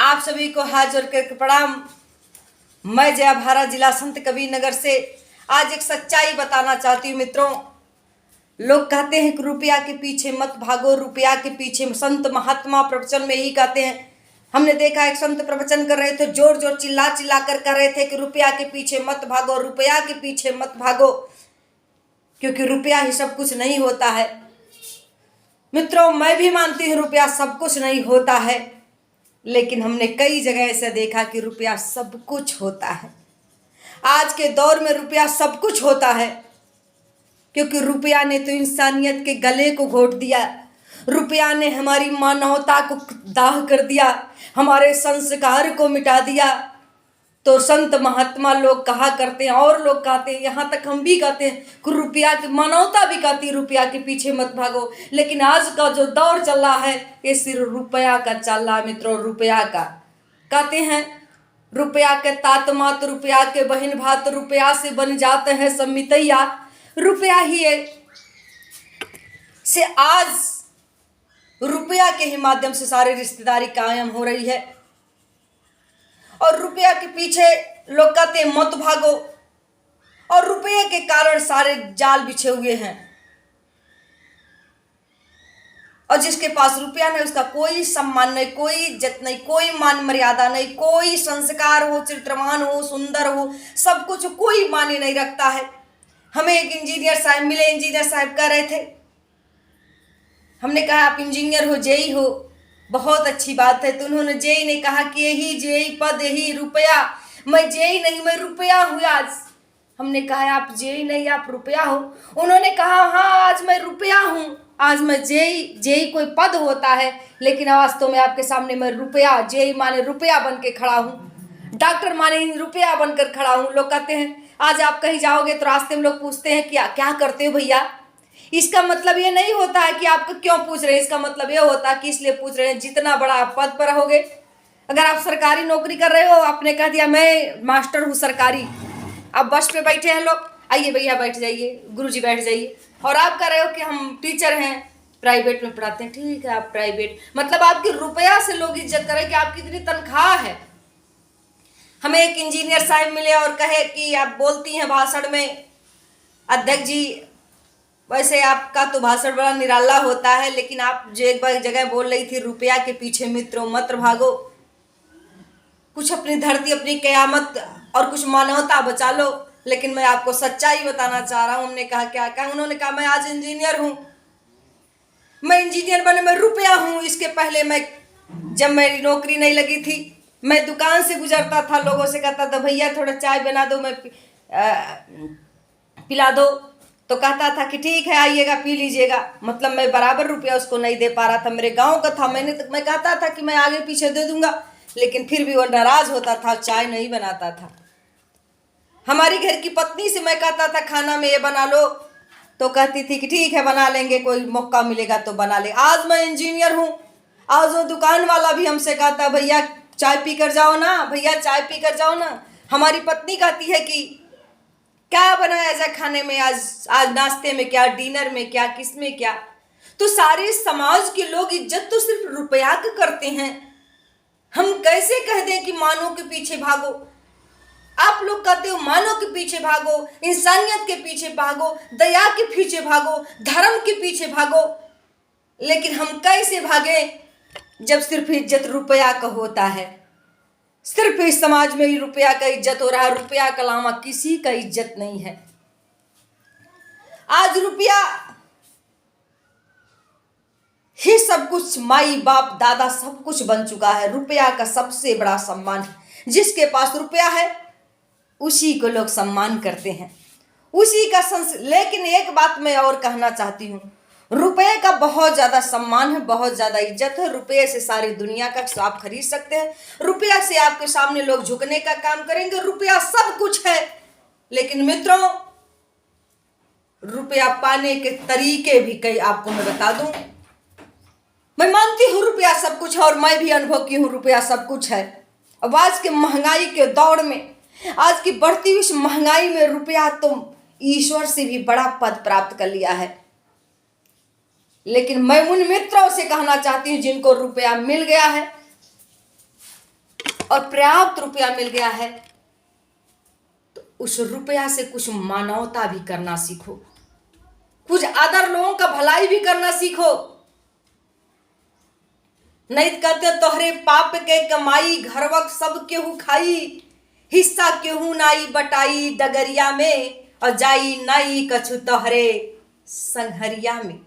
आप सभी को हाथ जोड़ कर प्रणाम। मैं जया भारा, जिला संत कबीर नगर से आज एक सच्चाई बताना चाहती हूँ। मित्रों, लोग कहते हैं कि रुपया के पीछे मत भागो, रुपया के पीछे। संत महात्मा प्रवचन में ही कहते हैं। हमने देखा एक संत प्रवचन कर रहे थे, जोर जोर चिल्ला चिल्ला कर कह रहे थे कि रुपया के पीछे मत भागो, रुपया के पीछे मत भागो, क्योंकि रुपया ही सब कुछ नहीं होता है। मित्रों, मैं भी मानती हूँ रुपया सब कुछ नहीं होता है, लेकिन हमने कई जगह ऐसा देखा कि रुपया सब कुछ होता है। आज के दौर में रुपया सब कुछ होता है, क्योंकि रुपया ने तो इंसानियत के गले को घोट दिया। रुपया ने हमारी मानवता को दाह कर दिया, हमारे संस्कार को मिटा दिया। तो संत महात्मा लोग कहा करते हैं, और लोग कहते हैं, यहाँ तक हम भी कहते हैं कि रुपया की मानवता भी कहती है रुपया के पीछे मत भागो। लेकिन आज का जो दौर चल रहा है ये सिर्फ रुपया का चल रहा है। मित्रों, रुपया का कहते हैं, रुपया के तात मात, रुपया के बहन भात, रुपया से बन जाते हैं सब मितैया। रुपया ही है से आज रुपया के ही माध्यम से सारी रिश्तेदारी कायम हो रही है। और रुपया के पीछे लोग कहते हैं मत भागो, और रुपये के कारण सारे जाल बिछे हुए हैं। और जिसके पास रुपया नहीं उसका कोई सम्मान नहीं, कोई इज्जत नहीं, कोई मान मर्यादा नहीं, कोई संस्कार हो, चरित्रवान हो, सुंदर हो, सब कुछ कोई माने नहीं रखता है। हमें एक इंजीनियर साहब मिले, इंजीनियर साहब कह रहे थे, हमने कहा आप इंजीनियर हो, जेई हो, बहुत अच्छी बात है। तो उन्होंने जेई ने कहा कि यही जेई पद, यही रुपया। मैं जेई नहीं, मैं रुपया हूँ आज। हमने कहा आप जेई नहीं, आप रुपया हो। उन्होंने कहा हाँ, आज मैं रुपया हूँ, आज मैं जेई कोई पद होता है, लेकिन आज तो मैं आपके सामने मैं रुपया, जेई माने रुपया बन के खड़ा हूँ, डॉक्टर माने रुपया बनकर खड़ा हूँ। लोग कहते हैं, आज आप कहीं जाओगे तो रास्ते में लोग पूछते हैं क्या क्या करते हो भैया। इसका मतलब ये नहीं होता है कि आपको क्यों पूछ रहे हैं, इसका मतलब ये होता है कि इसलिए पूछ रहे हैं जितना बड़ा आप पद पर रहोगे। अगर आप सरकारी नौकरी कर रहे हो, आपने कह दिया मैं मास्टर हूँ सरकारी, अब बस पे बैठे हैं लोग, आइए भैया बैठ जाइए, गुरुजी बैठ जाइए, और आप कह रहे हो कि हम टीचर हैं, प्राइवेट में पढ़ाते हैं, ठीक है आप प्राइवेट, मतलब आपकी रुपया से लोग इज्जत करें कि आपकी इतनी तनख्वाह है। हमें एक इंजीनियर साहब मिले और कहे कि आप बोलती हैं भाषण में, अध्यक्ष जी वैसे आपका तो भाषण बड़ा निराला होता है, लेकिन आप जो एक बार जगह बोल रही थी रुपया के पीछे मित्रों मत भागो, कुछ अपनी धरती, अपनी कयामत और कुछ मानवता बचा लो। लेकिन मैं आपको सच्चाई बताना चाह रहा हूँ। हमने कहा क्या कहा, उन्होंने कहा मैं आज इंजीनियर हूँ, मैं इंजीनियर बने, मैं रुपया हूँ। इसके पहले मैं, जब मेरी नौकरी नहीं लगी थी, मैं दुकान से गुजरता था, लोगों से कहता था भैया थोड़ा चाय बना दो, मैं पिला दो, तो कहता था कि ठीक है आइएगा पी लीजिएगा। मतलब मैं बराबर रुपया उसको नहीं दे पा रहा था, मेरे गांव का था, मैं कहता था कि मैं आगे पीछे दे दूंगा, लेकिन फिर भी वो नाराज होता था, चाय नहीं बनाता था। हमारी घर की पत्नी से मैं कहता था खाना में ये बना लो, तो कहती थी कि ठीक है बना लेंगे, कोई मौका मिलेगा तो बना ले। आज मैं इंजीनियर हूँ, आज वो दुकान वाला भी हमसे कहता भैया चाय पी कर जाओ ना, भैया चाय पी कर जाओ ना। हमारी पत्नी कहती है कि क्या बनाया जाए खाने में, आज नाश्ते में क्या, डिनर में क्या, किस में क्या। तो सारे समाज के लोग इज्जत तो सिर्फ रुपया की करते हैं। हम कैसे कह दें कि मानव के पीछे भागो। आप लोग कहते हो मानव के पीछे भागो, इंसानियत के पीछे भागो, दया के पीछे भागो, धर्म के पीछे भागो, लेकिन हम कैसे भागे जब सिर्फ इज्जत रुपया का होता है। सिर्फ इस समाज में ही रुपया का इज्जत हो रहा है, रुपया के अलावा किसी का इज्जत नहीं है। आज रुपया ही सब कुछ, माई बाप दादा सब कुछ बन चुका है। रुपया का सबसे बड़ा सम्मान है, जिसके पास रुपया है उसी को लोग सम्मान करते हैं, उसी का लेकिन एक बात मैं और कहना चाहती हूँ, रुपये का बहुत ज्यादा सम्मान है, बहुत ज्यादा इज्जत है। रुपये से सारी दुनिया का आप खरीद सकते हैं, रुपया से आपके सामने लोग झुकने का काम करेंगे, रुपया सब कुछ है। लेकिन मित्रों, रुपया पाने के तरीके भी कई आपको मैं बता दूं। मैं मानती हूँ रुपया सब कुछ है, और मैं भी अनुभव की हूँ रुपया सब कुछ है। अब आज के महंगाई के दौर में, आज की बढ़ती हुई महंगाई में रुपया तो ईश्वर से भी बड़ा पद प्राप्त कर लिया है। लेकिन मैं उन मित्रों से कहना चाहती हूँ जिनको रुपया मिल गया है, और पर्याप्त रुपया मिल गया है तो उस रुपया से कुछ मानवता भी करना सीखो, कुछ अदर लोगों का भलाई भी करना सीखो। नहीं कहते तोहरे पाप के कमाई घर वक्त सब केहू खाई, हिस्सा केहू नाई बटाई डगरिया में, और जाई नाई कछु तोहरे संघरिया में।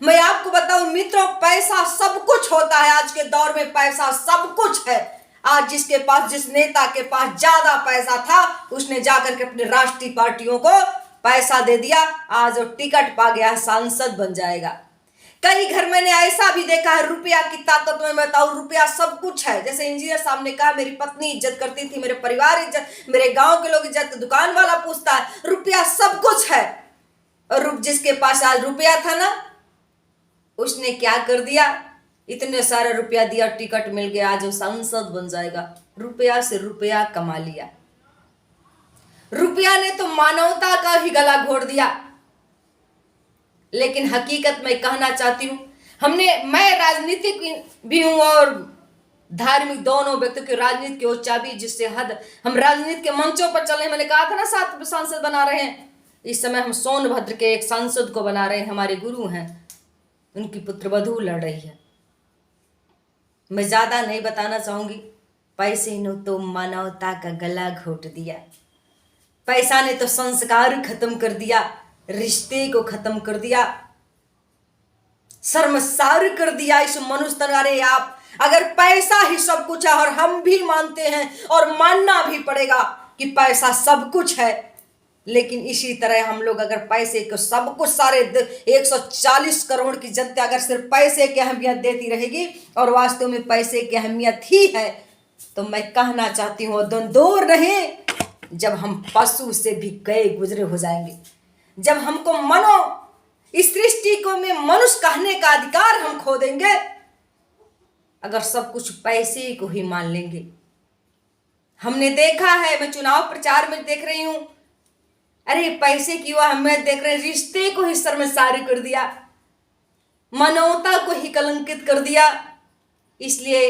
मैं आपको बताऊं मित्रों, पैसा सब कुछ होता है। आज के दौर में पैसा सब कुछ है। आज जिसके पास, जिस नेता के पास ज्यादा पैसा था, उसने जाकर के अपने राष्ट्रीय पार्टियों को पैसा दे दिया, आज वो टिकट पा गया, सांसद बन जाएगा। कई घर मैंने ऐसा भी देखा है, रुपया की ताकत में बताऊं, रुपया सब कुछ है। जैसे इंजीनियर साहब ने कहा, मेरी पत्नी इज्जत करती थी, मेरे परिवार इज्जत, मेरे गांव के लोग इज्जत, दुकान वाला पूछता है, रुपया सब कुछ है। और जिसके पास आज रुपया था ना, उसने क्या कर दिया, इतने सारे रुपया दिया, टिकट मिल गया, आज वो सांसद बन जाएगा। रुपया से रुपया कमा लिया। रुपया ने तो मानवता का ही गला घोट दिया। लेकिन हकीकत में कहना चाहती हूं, मैं राजनीतिक भी हूं और धार्मिक, दोनों व्यक्तियों की राजनीति की ओर चाबी जिससे हद, हम राजनीति के मंचों पर चले। मैंने कहा था ना 7 सांसद बना रहे हैं। इस समय हम सोनभद्र के एक सांसद को बना रहे हैं, हमारे गुरु हैं, उनकी पुत्रवधू लड़ रही है। मैं ज्यादा नहीं बताना चाहूंगी। पैसे ने तो मानवता का गला घोट दिया। पैसा ने तो संस्कार खत्म कर दिया, रिश्ते को खत्म कर दिया, शर्मसार कर दिया इस मनुष्य। अरे आप, अगर पैसा ही सब कुछ है, और हम भी मानते हैं और मानना भी पड़ेगा कि पैसा सब कुछ है, लेकिन इसी तरह हम लोग अगर पैसे को सब कुछ, सारे 140 करोड़ की जनता अगर सिर्फ पैसे की अहमियत देती रहेगी और वास्तव में पैसे की अहमियत ही है, तो मैं कहना चाहती हूँ दूर नहीं, जब हम पशु से भी गए गुजरे हो जाएंगे। जब हमको इस सृष्टि को में मनुष्य कहने का अधिकार हम खो देंगे, अगर सब कुछ पैसे को ही मान लेंगे। हमने देखा है, मैं चुनाव प्रचार में देख रही हूं, अरे पैसे की वह अहमियत देख रहे हैं, रिश्ते को ही शर्मसार कर दिया, मानवता को ही कलंकित कर दिया। इसलिए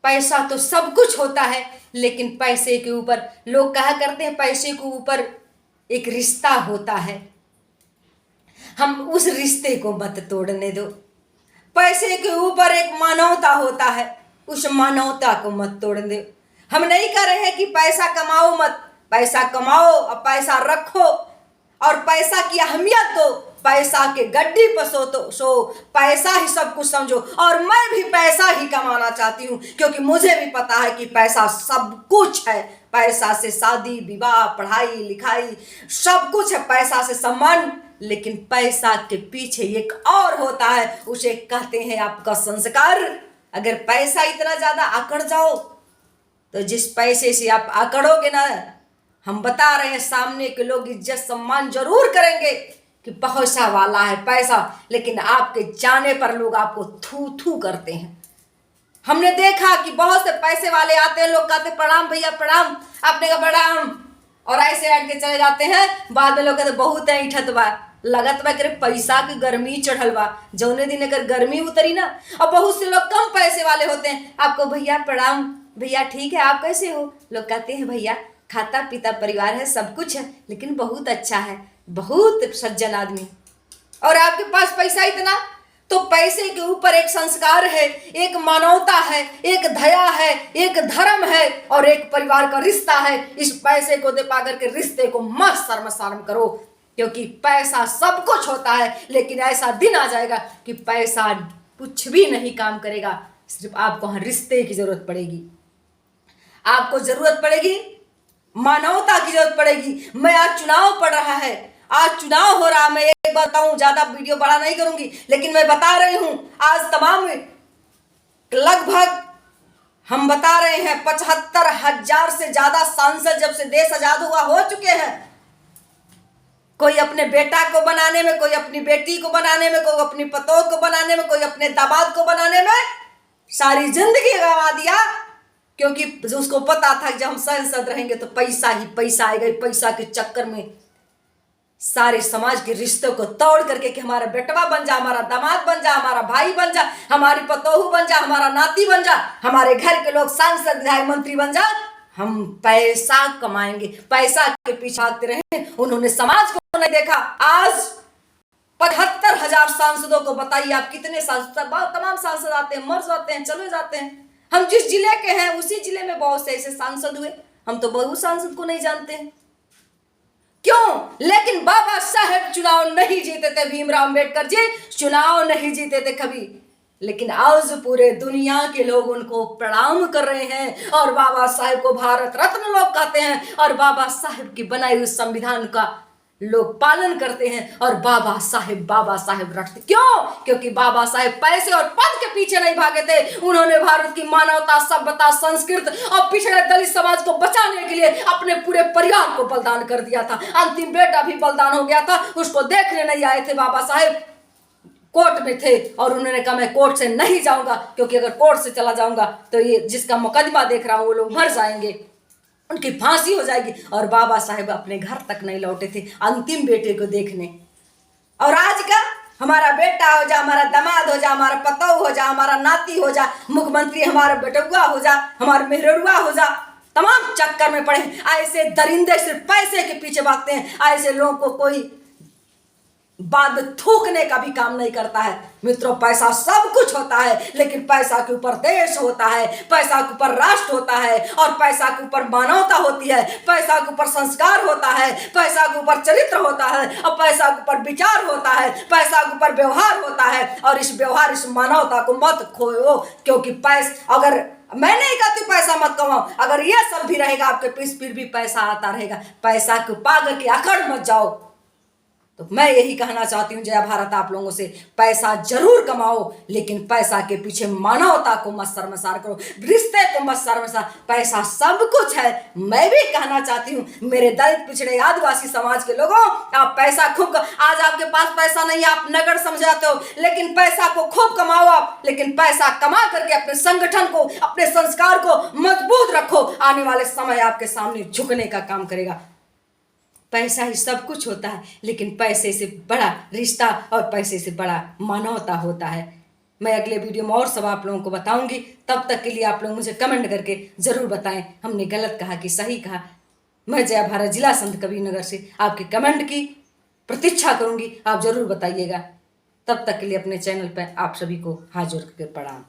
पैसा तो सब कुछ होता है, लेकिन पैसे के ऊपर लोग कहा करते हैं, पैसे के ऊपर एक रिश्ता होता है, हम उस रिश्ते को मत तोड़ने दो। पैसे के ऊपर एक मानवता होता है, उस मानवता को मत तोड़ने दो। हम नहीं कह रहे हैं कि पैसा कमाओ मत, पैसा कमाओ और पैसा रखो और पैसा की अहमियत दो, पैसा के गड्डी पर सो पैसा ही सब कुछ समझो। और मैं भी पैसा ही कमाना चाहती हूँ, क्योंकि मुझे भी पता है कि पैसा सब कुछ है। पैसा से शादी विवाह, पढ़ाई लिखाई सब कुछ है, पैसा से सम्मान। लेकिन पैसा के पीछे एक और होता है, उसे कहते हैं आपका संस्कार। अगर पैसा इतना ज्यादा आकड़ जाओ, तो जिस पैसे से आप आकड़ोगे ना, हम बता रहे हैं, सामने के लोग इज्जत सम्मान जरूर करेंगे कि पैसा वाला है पैसा, लेकिन आपके जाने पर लोग आपको थू थू करते हैं। हमने देखा कि बहुत से पैसे वाले आते हैं, लोग कहते प्रणाम भैया प्रणाम, आपने कहा प्रणाम, और ऐसे ऐड के चले जाते हैं। बाद में लोग कहते बहुत है इठत बा, लगत बा करे पैसा की गर्मी चढ़ल बा। जौने दिन अगर गर्मी उतरी ना, और बहुत से लोग कम पैसे वाले होते हैं, आपको भैया प्रणाम, भैया ठीक है आप कैसे हो, लोग कहते हैं भैया खाता पीता परिवार है, सब कुछ है, लेकिन बहुत अच्छा है, बहुत सज्जन आदमी। और आपके पास पैसा इतना, तो पैसे के ऊपर एक संस्कार है, एक मानवता है, एक दया है, एक धर्म है और एक परिवार का रिश्ता है। इस पैसे को दे पाकर के रिश्ते को मत शर्म करो, क्योंकि पैसा सब कुछ होता है, लेकिन ऐसा दिन आ जाएगा कि पैसा कुछ भी नहीं काम करेगा। सिर्फ आपको हाँ रिश्ते की जरूरत पड़ेगी, आपको जरूरत पड़ेगी, मानवता की जरूरत पड़ेगी। मैं आज चुनाव पड़ रहा है, आज चुनाव हो रहा, मैं एक बताऊं, ज्यादा वीडियो बड़ा नहीं करूंगी, लेकिन मैं बता रही हूं, आज तमाम लगभग हम बता रहे हैं 75,000 से ज्यादा सांसद जब से देश आजाद हुआ हो चुके हैं। कोई अपने बेटा को बनाने में, कोई अपनी बेटी को बनाने में, कोई अपनी पतोह को बनाने में, कोई अपने दामाद को बनाने में सारी जिंदगी गंवा दिया, क्योंकि उसको पता था कि जब हम सांसद रहेंगे तो पैसा ही पैसा आएगा। पैसा के चक्कर में सारे समाज के रिश्तों को तोड़ करके कि हमारा बेटवा बन जा, हमारा दामाद बन जा, हमारा भाई बन जा, हमारी पतोहू बन जा, हमारा नाती बन जा, हमारे घर के लोग सांसद विधायक मंत्री बन जा, हम पैसा कमाएंगे, पैसा के पीछे भागते रहे। उन्होंने समाज को नहीं देखा। आज 75,000 सांसदों को बताइए आप कितने सांसद, तमाम सांसद आते हैं, मर जाते हैं, चले जाते हैं। हम जिस जिले के हैं उसी जिले में बहुत से ऐसे सांसद हुए, हम तो बहु सांसद को नहीं जानते हैं। क्यों? लेकिन बाबा साहेब चुनाव नहीं जीते थे, भीमराव अंबेडकर जी चुनाव नहीं जीते थे कभी, लेकिन आज पूरे दुनिया के लोग उनको प्रणाम कर रहे हैं और बाबा साहेब को भारत रत्न लोग कहते हैं और बाबा साहेब की बनाई हुई संविधान का लोग पालन करते हैं और बाबा साहेब रखते। क्यों? क्योंकि बाबा साहेब पैसे और पद के पीछे नहीं भागे थे। उन्होंने भारत की मानवता, सभ्यता, संस्कृति और पिछड़े दलित समाज को बचाने के लिए अपने पूरे परिवार को बलिदान कर दिया था। अंतिम बेटा भी बलिदान हो गया था, उसको देखने नहीं आए थे बाबा साहेब, कोर्ट में थे और उन्होंने कहा मैं कोर्ट से नहीं जाऊंगा, क्योंकि अगर कोर्ट से चला जाऊंगा तो ये जिसका मुकदमा देख रहा हूं वो लोग मर जाएंगे, उनकी फांसी हो जाएगी। और बाबा साहेब अपने घर तक नहीं लौटे थे अंतिम बेटे को देखने। और आज का हमारा बेटा हो जा, हमारा दामाद हो जा, हमारा पतोह हो जा, हमारा नाती हो जा, मुख्यमंत्री हमारा बेटुआ हो जा, हमारा मेहरुआ हो जा, तमाम चक्कर में पड़े। ऐसे दरिंदे सिर्फ पैसे के पीछे भागते हैं। ऐसे लोगों को कोई बाद थूकने का भी काम नहीं करता है। मित्रों, पैसा सब कुछ होता है, लेकिन पैसा के ऊपर देश होता है, पैसा के ऊपर राष्ट्र होता है, और पैसा के ऊपर मानवता होती है, पैसा के ऊपर संस्कार होता है, पैसा के ऊपर चरित्र होता है, और पैसा के ऊपर विचार होता है, पैसा के ऊपर व्यवहार होता है। और इस व्यवहार, इस मानवता को मत खोयो, क्योंकि पैसा, अगर मैं नहीं कहती पैसा मत कमाओ, अगर ये सब भी रहेगा आपके पीछे फिर भी पैसा आता रहेगा। पैसा को पाकर के अकड़ मत जाओ। तो मैं यही कहना चाहती हूँ जय भारत आप लोगों से, पैसा जरूर कमाओ, लेकिन पैसा के पीछे मानवता को मत शर्मसार करो, रिश्ते को मत शर्मसार। पैसा सब कुछ है। मैं भी कहना चाहती हूँ मेरे दलित, पिछड़े, आदिवासी समाज के लोगों, आप पैसा खूब, आज आपके पास पैसा नहीं है, आप नगद समझाते हो, लेकिन पैसा को खूब कमाओ आप, लेकिन पैसा कमा करके अपने संगठन को, अपने संस्कार को मजबूत रखो। आने वाले समय आपके सामने झुकने का काम करेगा। पैसा ही सब कुछ होता है, लेकिन पैसे से बड़ा रिश्ता और पैसे से बड़ा मानवता होता है। मैं अगले वीडियो में और सब आप लोगों को बताऊंगी। तब तक के लिए आप लोग मुझे कमेंट करके ज़रूर बताएं हमने गलत कहा कि सही कहा। मैं जय भारत जिला संत कबीरनगर से आपके कमेंट की प्रतीक्षा करूंगी, आप ज़रूर बताइएगा। तब तक के लिए अपने चैनल पर आप सभी को हाथ जोड़ करके प्रणाम।